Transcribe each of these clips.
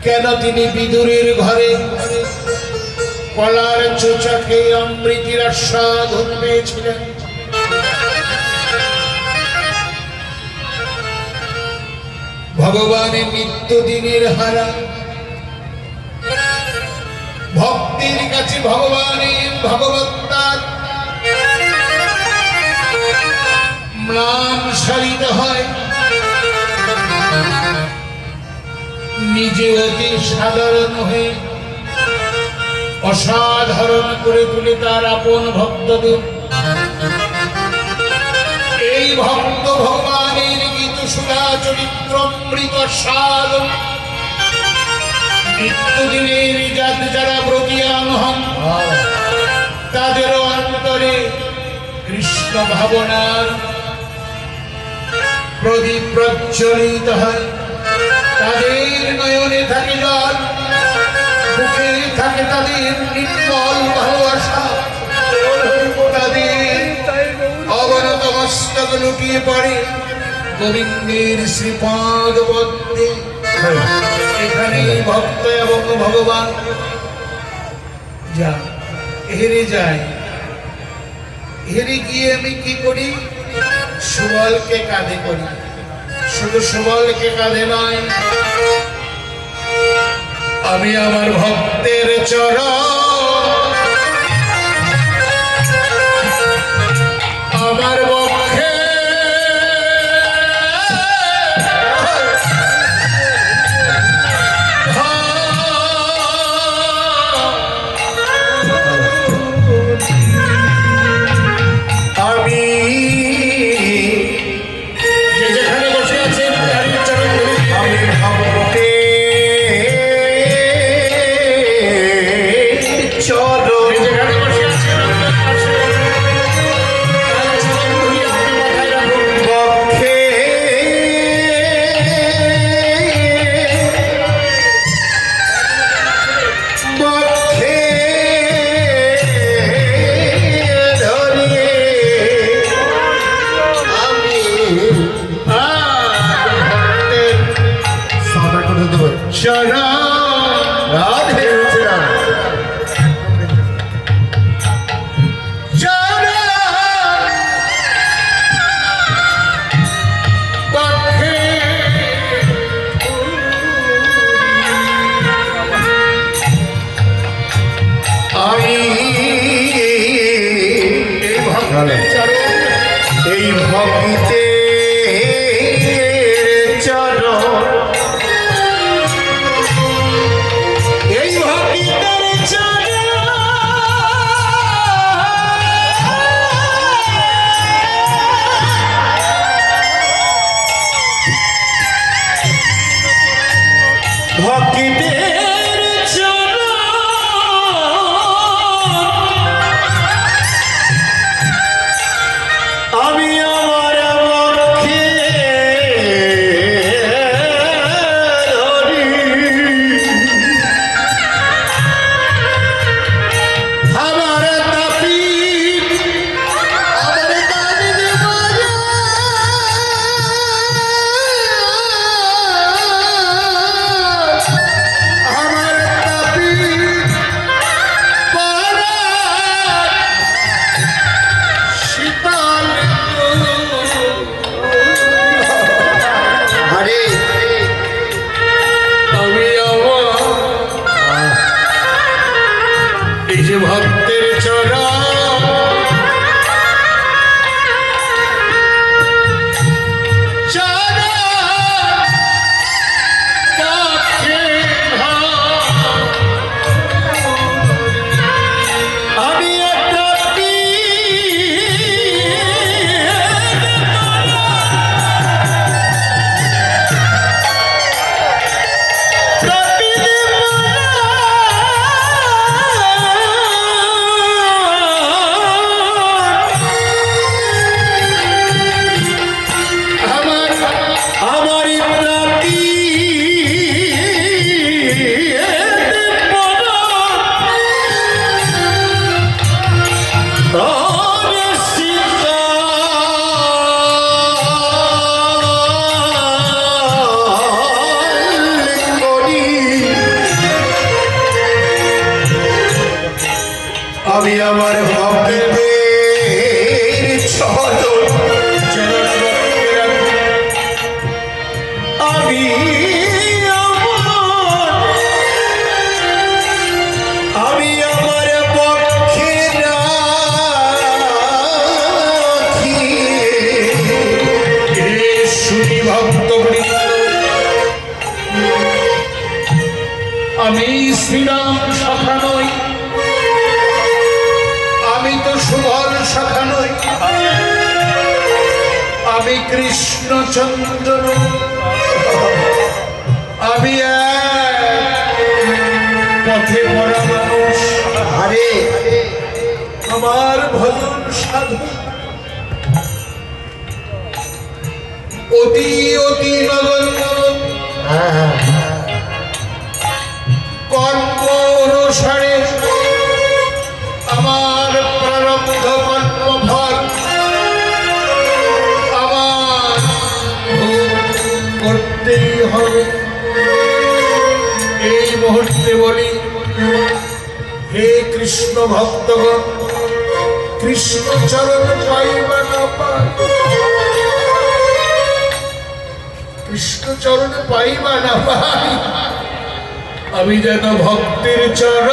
কেন তিনি বিদুরের ঘরে কলার চোচা খেয়ে অমৃতের আস্বাদন পেয়েছিলেন? ভগবানের নিত্যদিনের হারা ভক্তির কাছে ভগবানের ভগবত্তার ম্লান সারিত হয়। নিজে অতি সাধারণ হয়ে অসাধারণ করে তুলে তার আপন ভক্তদের। এই ভক্ত ভগবানের গীত সুধা চরিত্রমৃত স্বাদ নিত্যদিনের যারা ব্রতীয়ান হন তাদের অন্তরে কৃষ্ণ ভাবনার প্রদীপ প্রজ্বলিত হয়। তাদের নয়নে থাকে জল, বুকে থাকে তাদের নির্মল ভালোবাসা। তাদের অবনত মস্তক লুটিয়ে পড়ে গোবিন্দের শ্রীপাদ পদ্মে। এখানে ভক্ত এবং ভগবান যা হেরে যায়। হেরে গিয়ে আমি কি করি? সুবলকে কাঁধে করি। শুধু সুবলকে কাঁধে নয়, আমি আমার ভক্তের চরণ, আমার বক্ষে আমি যেখানে বসে আছেন তারই চরণ ধরে আমি ভক্তে চলো। যেখানে বসে আছেন বক্ষে বক্ষে ধরিয়ে আমি ভক্তের সাদা করে দেব শরণ। রাধে এই ভক্তিতে চরণ, এই ভক্তিতের চরণ ভক্তিতের চরণ আমি আমার বক্ষে ধরি। আমার তাপি আমার দাবি আমার আমার ভক্তের চরণ আমি আমার পক্ষে রাখি শুনি ভক্তবৃন্দ, আমি শ্রীরাম শাখা নই, আমি তো সুবল শাখা নই, আমি কৃষ্ণচন্দ্র নই, আমি পথে পড়া মানুষ। আরে আমার ভজন সাধু অতি অতি নগণ্য, কর্ম অনুসারে আমার প্রারব্ধ কর্মফল আমার ভোগ করতেই হবে। এই মুহূর্তে বলি, হে কৃষ্ণ ভক্তগণ, কৃষ্ণ চরণ পাইবা না পাই, কৃষ্ণ চরণ পাইবা না পাই, আমি যেন ভক্তির চরণ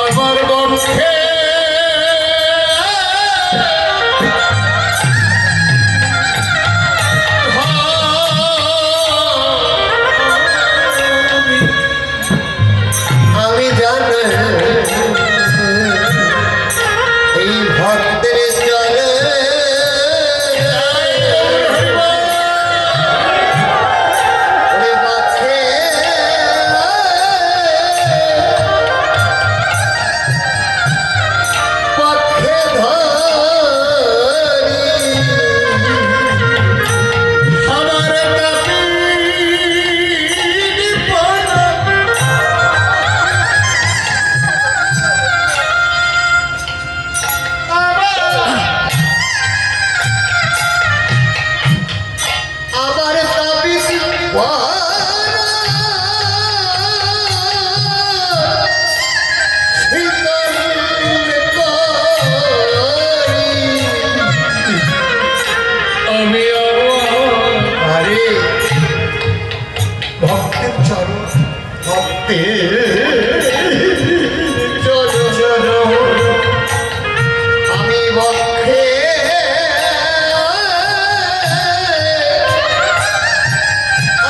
আমার বক্ষে আমি জানি এই ভক্তের চলে ভক্তের চরণ আমি বক্ষে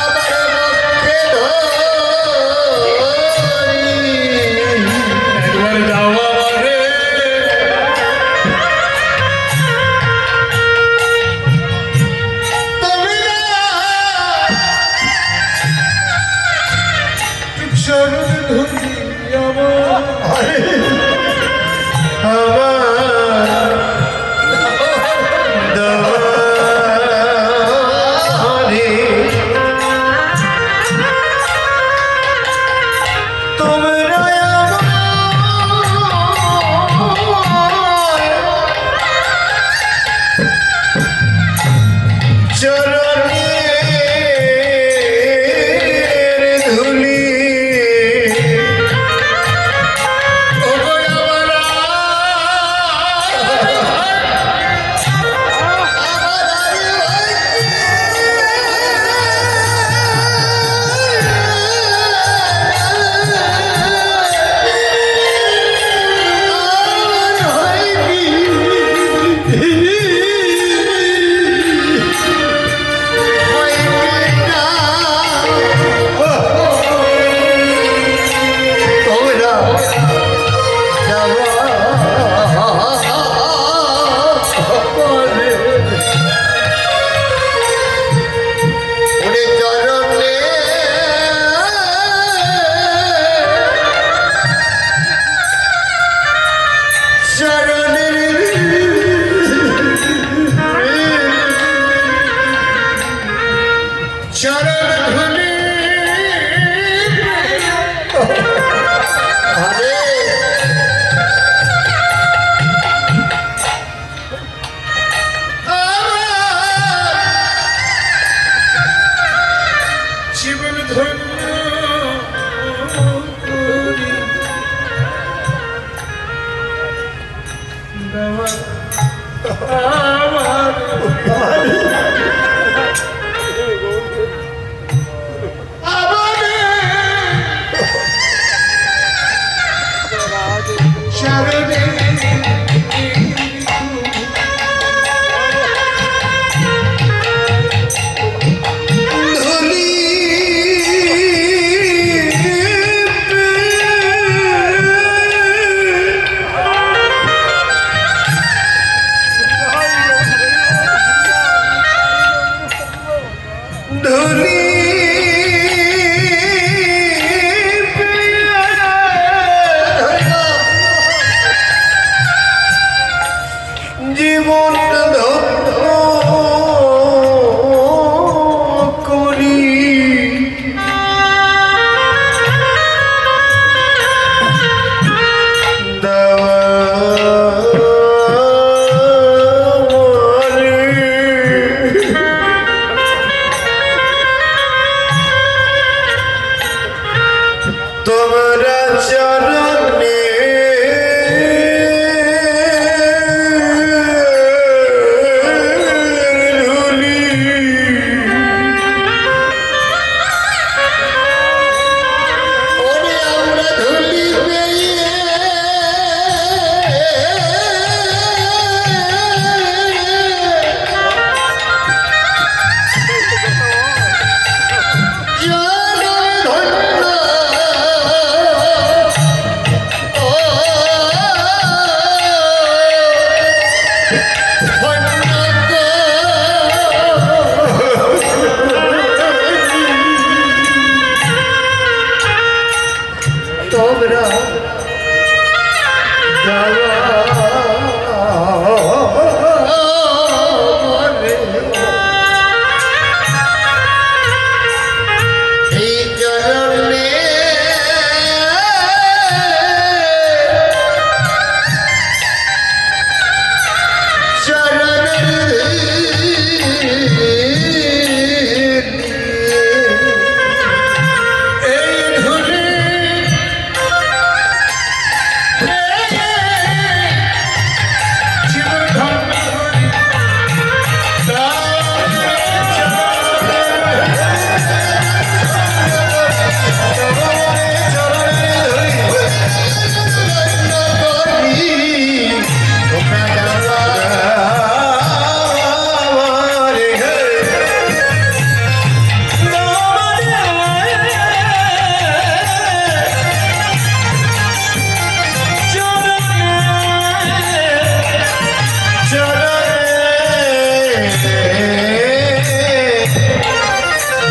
আমার বক্ষে ধরি একবার যাওয়া রে তুমি চরণ ধরি আমার আমার দরে তোমরা চরণের ধুলি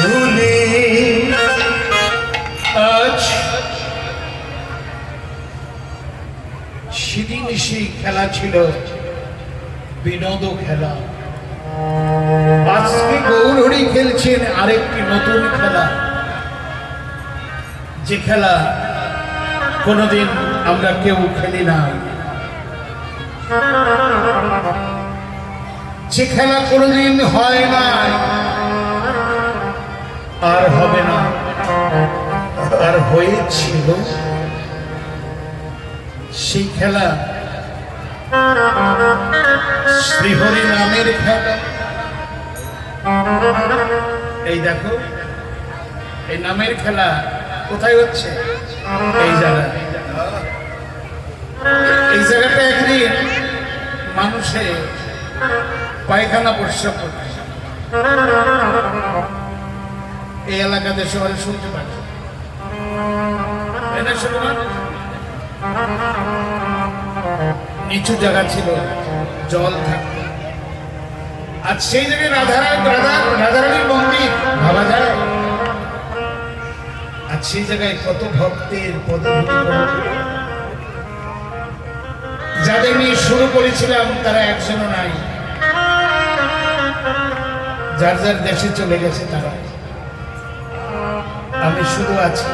ধুলি আজ সেদিন সেই খেলা ছিল বিনোদ খেলা। আজকে গৌরহরি খেলছেন আরেকটি নতুন খেলা, যে খেলা কোনোদিন আমরা কেউ খেলি না, যে খেলা কোনোদিন হয় না আর হবে না, আর হয়েছিল সেই খেলা শ্রীহরি নামের খেলা। এই দেখো, এই নামের খেলা কোথায় হচ্ছে? এই জায়গায়। এই জায়গাটা একদিন মানুষে পায়খানা পরিষ্কার করতে, এই এলাকাতে সবাই শুনতে পাচ্ছে, এটা শুধু নিচু জায়গা ছিল, জল থাকত। আর সেই জায়গায় রাধারানীর মন্দির ভাবা যায়। আর সেই জায়গায় কত ভক্তের পদধূলি, যাদের নিয়ে শুরু করেছিলাম তারা একজনও নাই, যার যার দেশে চলে গেছে তারা। আমি শুধু আছি।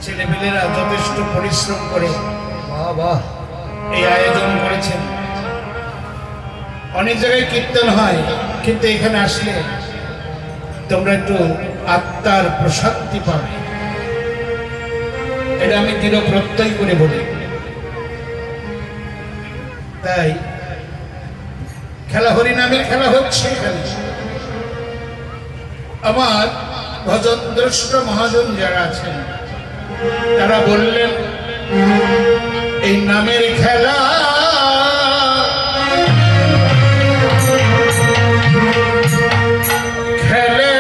ছেলেমেয়েরা যথেষ্ট পরিশ্রম করে এই আয়োজন করেছেন। অনেক জায়গায় কীর্তন হয়, কিন্তু এখানে আসলে তোমরা একটু আত্মার প্রশান্তি পাবে, এটা আমি দৃঢ় প্রত্যয় করে বলি। তাই খেলা হরিনামের খেলা হচ্ছে এখানে। আমার ভজন দ্রষ্ট মহাজন যারা আছেন তারা বললেন এই নামের খেলা খেলে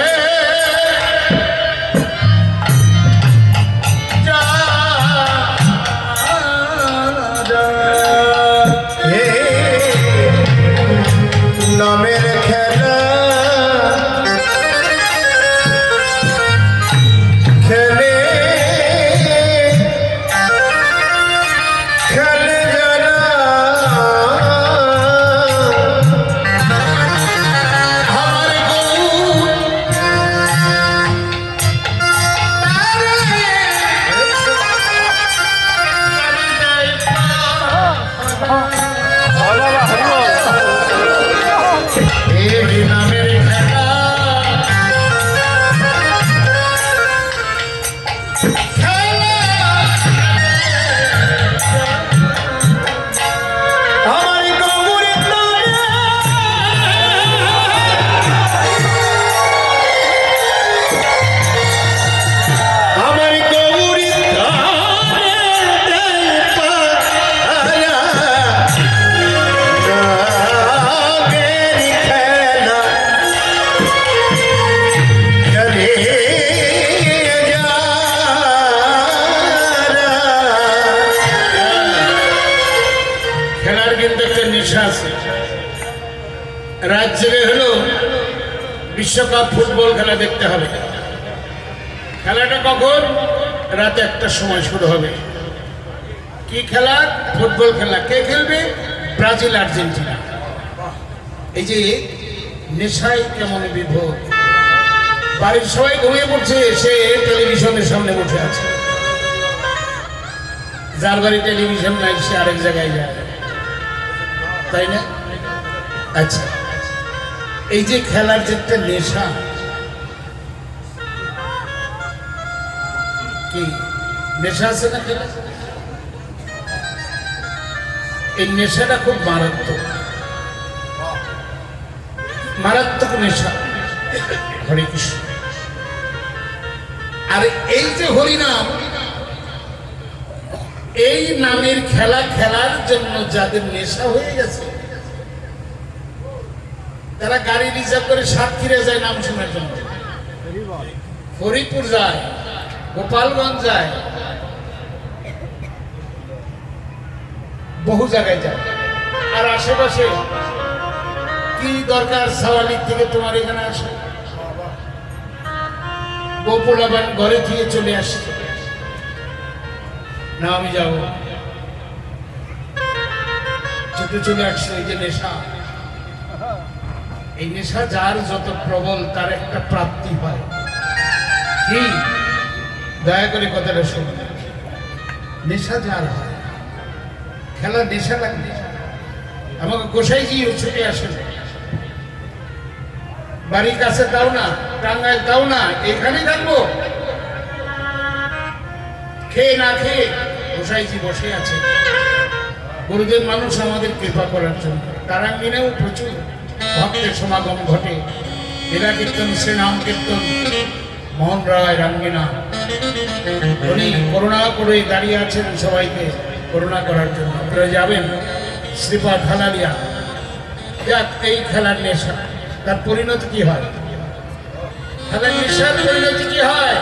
নামের খেলা খেলে খেলে যারা আমার গৌর এই নামের খেলা আমার গৌরীর নামে আমার গৌরীর নামে পায়া নাগের খেলা খেলে যারা খেলার কিন্তু একটা নেশা আছে। রাত জেগে হলো বিশ্বকাপ ফুটবল খেলা দেখতে হবে। খেলাটা কখন? রাত 1টার সময় শুরু হবে। কি খেলা? ফুটবল খেলা। কে খেলবে? Brazil Argentina. এই যে নেশায় কেমন বিভোর, বাড়ির সবাই ঘুমিয়ে পড়ছে, সে টেলিভিশনের সামনে বসে আছে। যার বাড়ি টেলিভিশন নাই সে আরেক জায়গায় যায়, তাই না? আচ্ছা, এই যে খেলার যে একটা নেশা, কি নেশা আছে না খেলা? এই নেশাটা খুব মারাত্মক, মারাত্মক নেশা। হরে কৃষ্ণ। আর এই যে হরিনাম, এই নামের খেলা খেলার জন্য যাদের নেশা হয়ে গেছে তারা গাড়ি রিজার্ভ করে সাতক্ষীরা যায় নাম শোনার জন্য, ফরিদপুর যায়, গোপালগঞ্জ যায়, বহু জায়গায় যায়। আর আশেপাশে কি দরকার সাওয়ালির থেকে তোমার এখানে আসে? গোপুল আবার ঘরে দিয়ে চলে আসছে, না আমি যাব। ছুটে চলে আসছে এই যে নেশা, এই নেশা যার যত প্রবল তার একটা প্রাপ্তি হয়। কি দয়া করে কথাটা শুনুন, নেশা যার হয়, খেলা নেশা লাগবে। আমাকে গোসাইজি ছুটে আসে, বাড়ির কাছে তাও না, টাঙ্গাইল তাও না, এখানেই থাকবো। খেয়ে না খেয়ে গোসাইজি বসে আছে, গুরুদেব মানুষ আমাদের কৃপা করার জন্য। তারাঙ্গিনেও প্রচুর ভক্তের সমাগম ঘটে, লীলা কীর্তন, শ্রীনাম কীর্তন, মোহন রায় রাঙ্গিনা উনি করুণা করে দাঁড়িয়ে আছেন সবাইকে করুণা করার জন্য। আপনারা যাবেন শ্রীপাদ হালালিয়া। যাক, এই খেলার নেশা, তার পরিণতি কি হয়? খেলার নেশার পরিণতি কি হয়?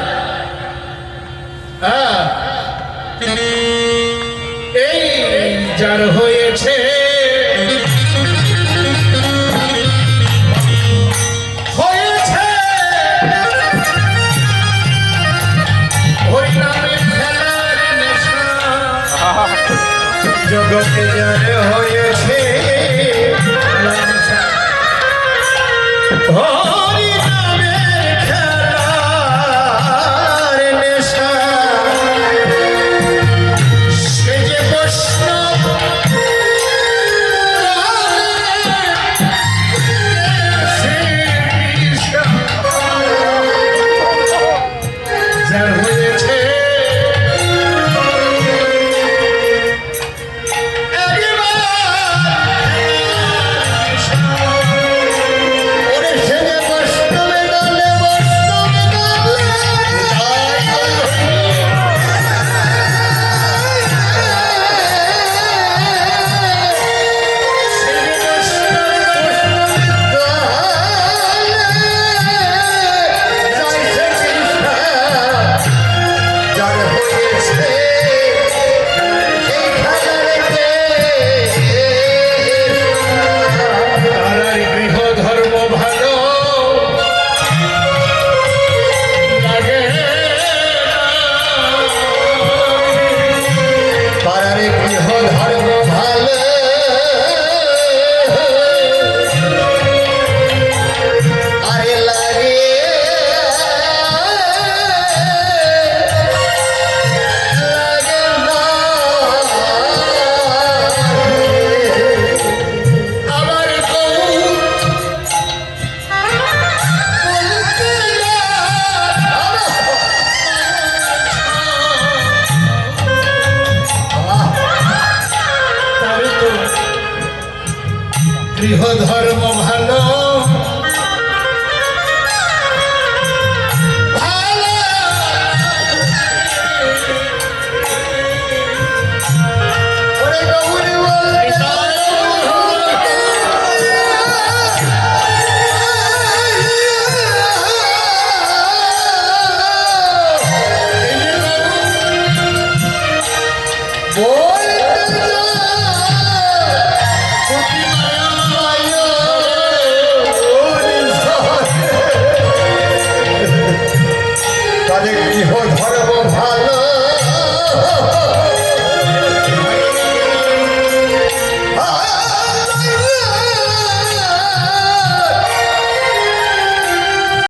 এই যার হয়েছে হয়েছে ওই নামে খেলার নেশা, জগতে যার হয়েছে হরি নামের খেলার নেশা, সে যে বৈষ্ণব সে ঈশা, যার হয়েছে ওরে সে যে বৈষ্ণবে দলে বৈষ্ণবে দলে যার হয়েছে তারার গৃহ ধর্ম ভালো লাগে না। পাড়ার গৃহ ধর্ম ভালো আরে লাগে লাগে না। আমার বউ বলতে তবে তো গৃহ ধর্ম ভালো ভালো ওরে গৌরী বলতে তাদের গৃহ ধর্ম ভালো